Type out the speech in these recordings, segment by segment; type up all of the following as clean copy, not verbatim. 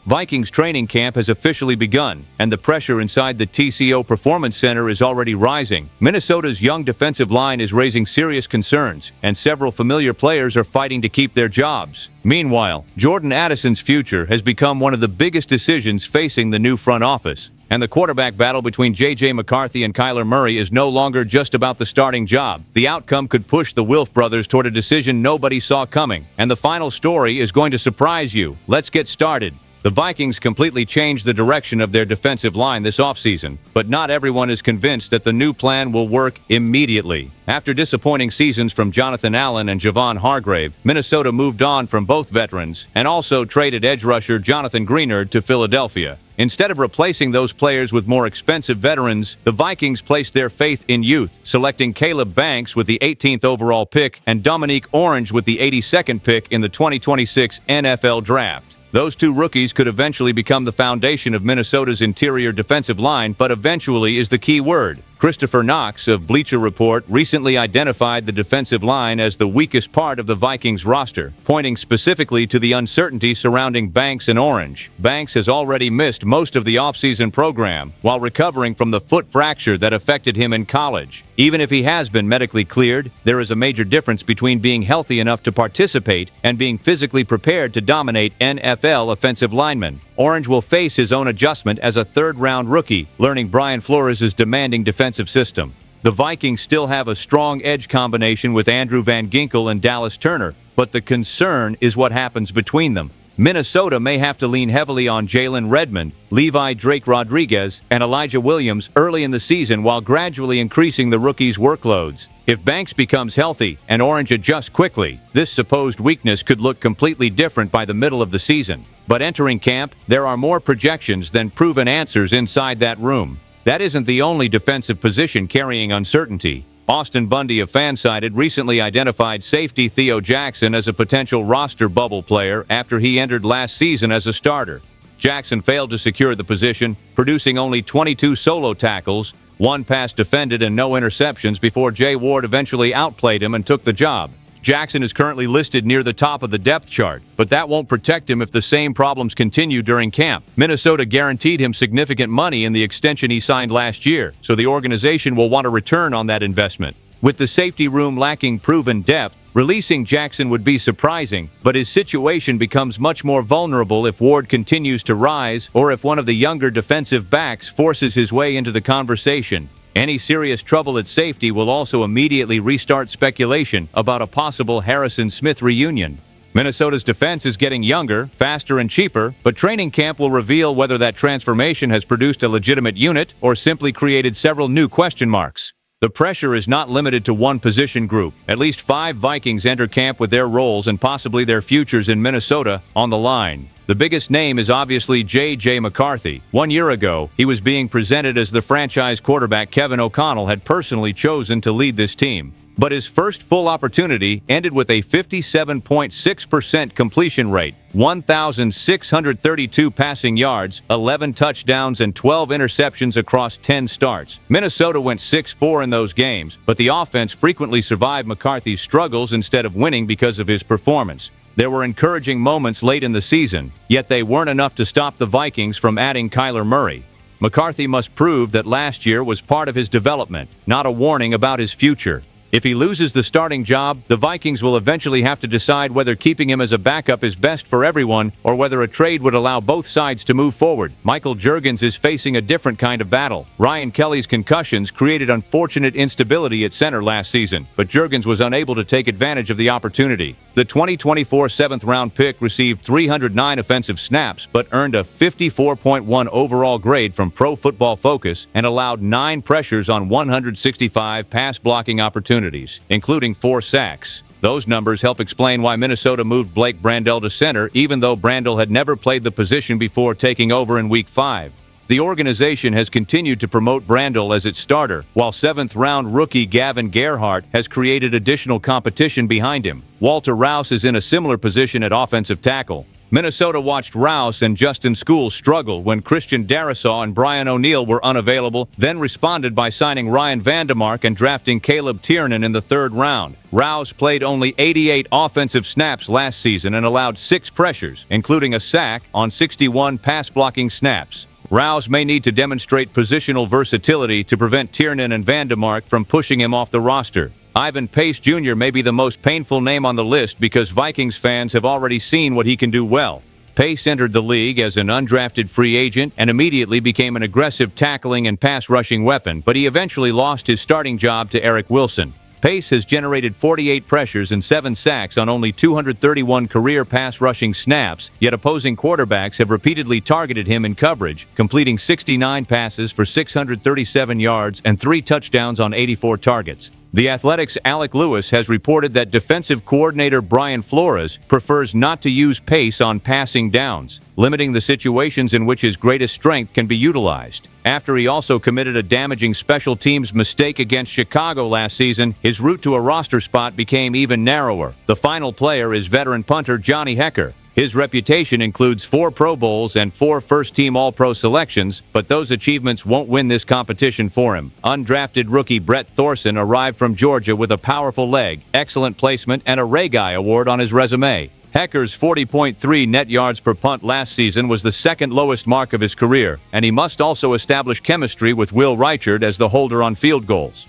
Vikings training camp has officially begun, and the pressure inside the TCO Performance Center is already rising. Minnesota's young defensive line is raising serious concerns, and several familiar players are fighting to keep their jobs. Meanwhile, Jordan Addison's future has become one of the biggest decisions facing the new front office. And the quarterback battle between J.J. McCarthy and Kyler Murray is no longer just about the starting job. The outcome could push the Wilf brothers toward a decision nobody saw coming. And the final story is going to surprise you. Let's get started. The Vikings completely changed the direction of their defensive line this offseason, but not everyone is convinced that the new plan will work immediately. After disappointing seasons from Jonathan Allen and Javon Hargrave, Minnesota moved on from both veterans and also traded edge rusher Jonathan Greenard to Philadelphia. Instead of replacing those players with more expensive veterans, the Vikings placed their faith in youth, selecting Caleb Banks with the 18th overall pick and Domonique Orange with the 82nd pick in the 2026 NFL Draft. Those two rookies could eventually become the foundation of Minnesota's interior defensive line, but eventually is the key word. Christopher Knox of Bleacher Report recently identified the defensive line as the weakest part of the Vikings roster, pointing specifically to the uncertainty surrounding Banks and Orange. Banks has already missed most of the offseason program while recovering from the foot fracture that affected him in college. Even if he has been medically cleared, there is a major difference between being healthy enough to participate and being physically prepared to dominate NFL offensive linemen. Orange will face his own adjustment as a third-round rookie, learning Brian Flores' demanding defensive system. The Vikings still have a strong edge combination with Andrew Van Ginkel and Dallas Turner, but the concern is what happens between them. Minnesota may have to lean heavily on Jalen Redmond, Levi Drake Rodriguez, and Elijah Williams early in the season while gradually increasing the rookies' workloads. If Banks becomes healthy and Orange adjusts quickly, this supposed weakness could look completely different by the middle of the season. But entering camp, there are more projections than proven answers inside that room. That isn't the only defensive position carrying uncertainty. Austin Bundy of Fansided recently identified safety Theo Jackson as a potential roster bubble player after he entered last season as a starter. Jackson failed to secure the position, producing only 22 solo tackles, 1 pass defended and no interceptions before Jay Ward eventually outplayed him and took the job. Jackson is currently listed near the top of the depth chart, but that won't protect him if the same problems continue during camp. Minnesota guaranteed him significant money in the extension he signed last year, so the organization will want a return on that investment. With the safety room lacking proven depth, releasing Jackson would be surprising, but his situation becomes much more vulnerable if Ward continues to rise or if one of the younger defensive backs forces his way into the conversation. Any serious trouble at safety will also immediately restart speculation about a possible Harrison Smith reunion. Minnesota's defense is getting younger, faster, and cheaper, but training camp will reveal whether that transformation has produced a legitimate unit or simply created several new question marks. The pressure is not limited to one position group. At least 5 Vikings enter camp with their roles and possibly their futures in Minnesota on the line. The biggest name is obviously J.J. McCarthy. 1 year ago, he was being presented as the franchise quarterback Kevin O'Connell had personally chosen to lead this team. But his first full opportunity ended with a 57.6% completion rate, 1,632 passing yards, 11 touchdowns, and 12 interceptions across 10 starts. Minnesota went 6-4 in those games, but the offense frequently survived McCarthy's struggles instead of winning because of his performance. There were encouraging moments late in the season, yet they weren't enough to stop the Vikings from adding Kyler Murray. McCarthy must prove that last year was part of his development, not a warning about his future. If he loses the starting job, the Vikings will eventually have to decide whether keeping him as a backup is best for everyone or whether a trade would allow both sides to move forward. Michael Juergens is facing a different kind of battle. Ryan Kelly's concussions created unfortunate instability at center last season, but Juergens was unable to take advantage of the opportunity. The 2024 7th-round pick received 309 offensive snaps but earned a 54.1 overall grade from Pro Football Focus and allowed 9 pressures on 165 pass-blocking opportunities, including 4 sacks. Those numbers help explain why Minnesota moved Blake Brandel to center, even though Brandel had never played the position before taking over in Week 5. The organization has continued to promote Brandel as its starter, while 7th-round rookie Gavin Gerhardt has created additional competition behind him. Walter Rouse is in a similar position at offensive tackle. Minnesota watched Rouse and Justin Skule struggle when Christian Darrisaw and Brian O'Neill were unavailable, then responded by signing Ryan Vandemark and drafting Caleb Tiernan in the 3rd round. Rouse played only 88 offensive snaps last season and allowed 6 pressures, including a sack, on 61 pass-blocking snaps. Rouse may need to demonstrate positional versatility to prevent Tiernan and Vandemark from pushing him off the roster. Ivan Pace Jr. may be the most painful name on the list because Vikings fans have already seen what he can do well. Pace entered the league as an undrafted free agent and immediately became an aggressive tackling and pass-rushing weapon, but he eventually lost his starting job to Eric Wilson. Pace has generated 48 pressures and 7 sacks on only 231 career pass-rushing snaps, yet opposing quarterbacks have repeatedly targeted him in coverage, completing 69 passes for 637 yards and 3 touchdowns on 84 targets. The Athletic's Alec Lewis has reported that defensive coordinator Brian Flores prefers not to use Pace on passing downs, limiting the situations in which his greatest strength can be utilized. After he also committed a damaging special teams mistake against Chicago last season, his route to a roster spot became even narrower. The final player is veteran punter Johnny Hekker. His reputation includes 4 Pro Bowls and 4 first-team All-Pro selections, but those achievements won't win this competition for him. Undrafted rookie Brett Thorson arrived from Georgia with a powerful leg, excellent placement, and a Ray Guy award on his resume. Hecker's 40.3 net yards per punt last season was the 2nd lowest mark of his career, and he must also establish chemistry with Will Reichard as the holder on field goals.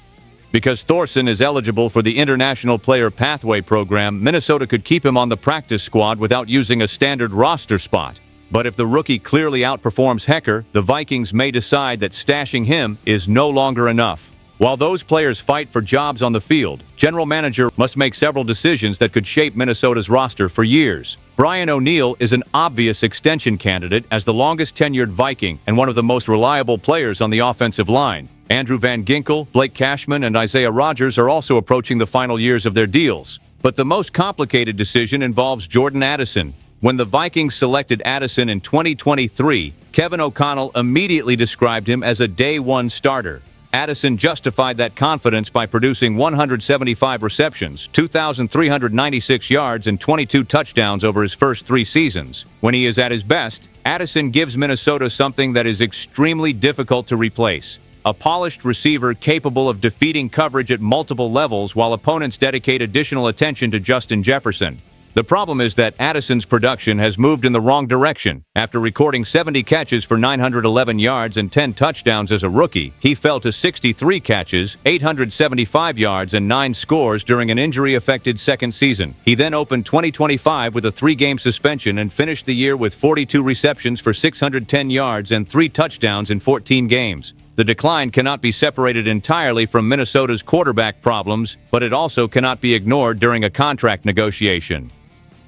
Because Thorson is eligible for the International Player Pathway program, Minnesota could keep him on the practice squad without using a standard roster spot. But if the rookie clearly outperforms Hekker, the Vikings may decide that stashing him is no longer enough. While those players fight for jobs on the field, general manager must make several decisions that could shape Minnesota's roster for years. Brian O'Neill is an obvious extension candidate as the longest-tenured Viking and one of the most reliable players on the offensive line. Andrew Van Ginkel, Blake Cashman, and Isaiah Rodgers are also approaching the final years of their deals. But the most complicated decision involves Jordan Addison. When the Vikings selected Addison in 2023, Kevin O'Connell immediately described him as a day-one starter. Addison justified that confidence by producing 175 receptions, 2,396 yards, and 22 touchdowns over his first 3 seasons. When he is at his best, Addison gives Minnesota something that is extremely difficult to replace: a polished receiver capable of defeating coverage at multiple levels while opponents dedicate additional attention to Justin Jefferson. The problem is that Addison's production has moved in the wrong direction. After recording 70 catches for 911 yards and 10 touchdowns as a rookie, he fell to 63 catches, 875 yards, and 9 scores during an injury-affected second season. He then opened 2025 with a 3-game suspension and finished the year with 42 receptions for 610 yards and 3 touchdowns in 14 games. The decline cannot be separated entirely from Minnesota's quarterback problems, but it also cannot be ignored during a contract negotiation.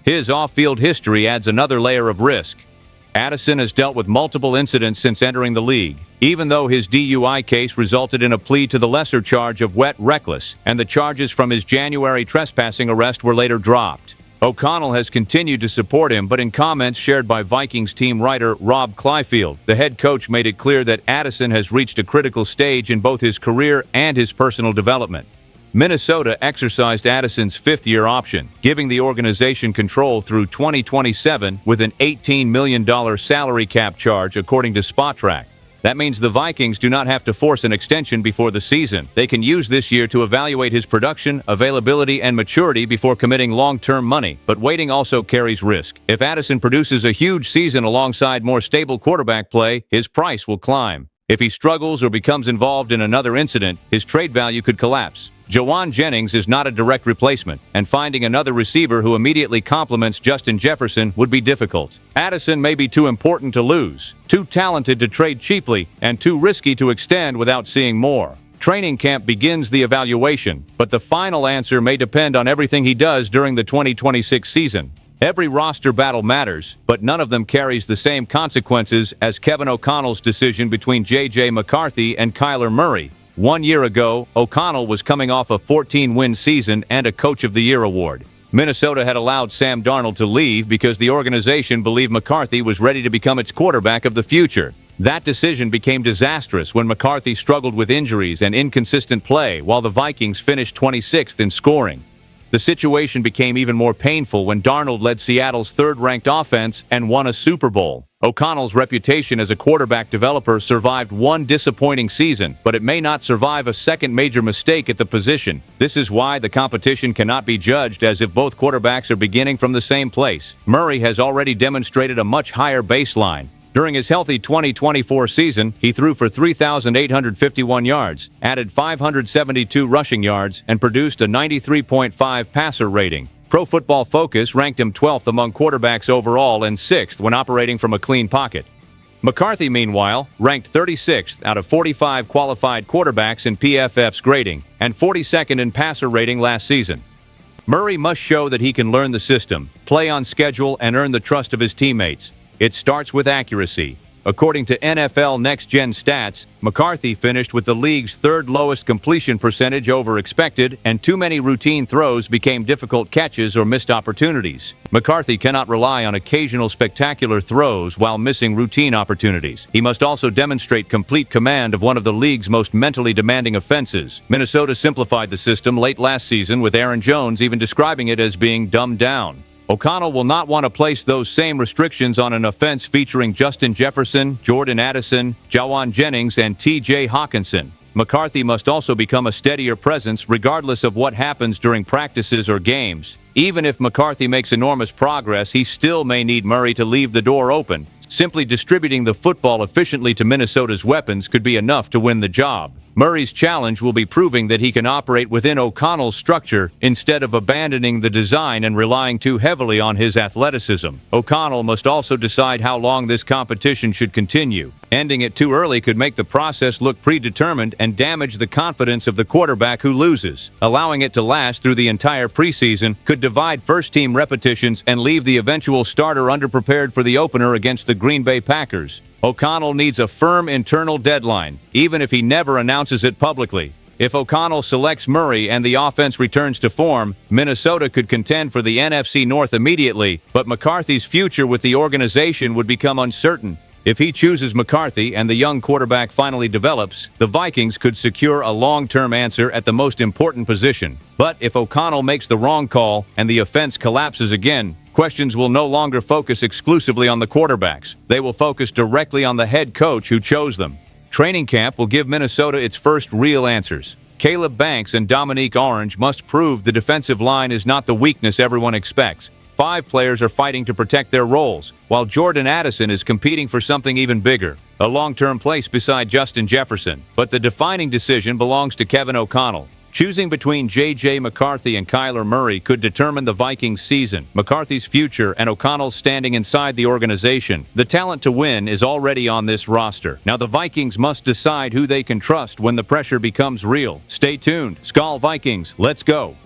His off-field history adds another layer of risk. Addison has dealt with multiple incidents since entering the league, even though his DUI case resulted in a plea to the lesser charge of wet reckless, and the charges from his January trespassing arrest were later dropped. O'Connell has continued to support him, but in comments shared by Vikings team writer Rob Clyfield, the head coach made it clear that Addison has reached a critical stage in both his career and his personal development. Minnesota exercised Addison's 5th-year option, giving the organization control through 2027 with an $18 million salary cap charge, according to SpotTrack. That means the Vikings do not have to force an extension before the season. They can use this year to evaluate his production, availability, and maturity before committing long-term money. But waiting also carries risk. If Addison produces a huge season alongside more stable quarterback play, his price will climb. If he struggles or becomes involved in another incident, his trade value could collapse. Jawan Jennings is not a direct replacement, and finding another receiver who immediately complements Justin Jefferson would be difficult. Addison may be too important to lose, too talented to trade cheaply, and too risky to extend without seeing more. Training camp begins the evaluation, but the final answer may depend on everything he does during the 2026 season. Every roster battle matters, but none of them carries the same consequences as Kevin O'Connell's decision between J.J. McCarthy and Kyler Murray. 1 year ago, O'Connell was coming off a 14-win season and a Coach of the Year award. Minnesota had allowed Sam Darnold to leave because the organization believed McCarthy was ready to become its quarterback of the future. That decision became disastrous when McCarthy struggled with injuries and inconsistent play while the Vikings finished 26th in scoring. The situation became even more painful when Darnold led Seattle's third-ranked offense and won a Super Bowl. O'Connell's reputation as a quarterback developer survived one disappointing season, but it may not survive a second major mistake at the position. This is why the competition cannot be judged as if both quarterbacks are beginning from the same place. Murray has already demonstrated a much higher baseline. During his healthy 2024 season, he threw for 3,851 yards, added 572 rushing yards, and produced a 93.5 passer rating. Pro Football Focus ranked him 12th among quarterbacks overall and 6th when operating from a clean pocket. McCarthy, meanwhile, ranked 36th out of 45 qualified quarterbacks in PFF's grading and 42nd in passer rating last season. Murray must show that he can learn the system, play on schedule, and earn the trust of his teammates. It starts with accuracy. According to NFL Next Gen Stats, McCarthy finished with the league's third lowest completion percentage over expected, and too many routine throws became difficult catches or missed opportunities. McCarthy cannot rely on occasional spectacular throws while missing routine opportunities. He must also demonstrate complete command of one of the league's most mentally demanding offenses. Minnesota simplified the system late last season, with Aaron Jones even describing it as being dumbed down. O'Connell will not want to place those same restrictions on an offense featuring Justin Jefferson, Jordan Addison, Jawan Jennings, and T.J. Hockenson. McCarthy must also become a steadier presence regardless of what happens during practices or games. Even if McCarthy makes enormous progress, he still may need Murray to leave the door open. Simply distributing the football efficiently to Minnesota's weapons could be enough to win the job. Murray's challenge will be proving that he can operate within O'Connell's structure instead of abandoning the design and relying too heavily on his athleticism. O'Connell must also decide how long this competition should continue. Ending it too early could make the process look predetermined and damage the confidence of the quarterback who loses. Allowing it to last through the entire preseason could divide first-team repetitions and leave the eventual starter underprepared for the opener against the Green Bay Packers. O'Connell needs a firm internal deadline, even if he never announces it publicly. If O'Connell selects Murray and the offense returns to form, Minnesota could contend for the NFC North immediately, but McCarthy's future with the organization would become uncertain. If he chooses McCarthy and the young quarterback finally develops, the Vikings could secure a long-term answer at the most important position. But if O'Connell makes the wrong call and the offense collapses again, questions will no longer focus exclusively on the quarterbacks. They will focus directly on the head coach who chose them. Training camp will give Minnesota its first real answers. Caleb Banks and Domonique Orange must prove the defensive line is not the weakness everyone expects. 5 players are fighting to protect their roles, while Jordan Addison is competing for something even bigger, a long-term place beside Justin Jefferson. But the defining decision belongs to Kevin O'Connell. Choosing between J.J. McCarthy and Kyler Murray could determine the Vikings' season, McCarthy's future, and O'Connell's standing inside the organization. The talent to win is already on this roster. Now the Vikings must decide who they can trust when the pressure becomes real. Stay tuned. SKOL Vikings, let's go!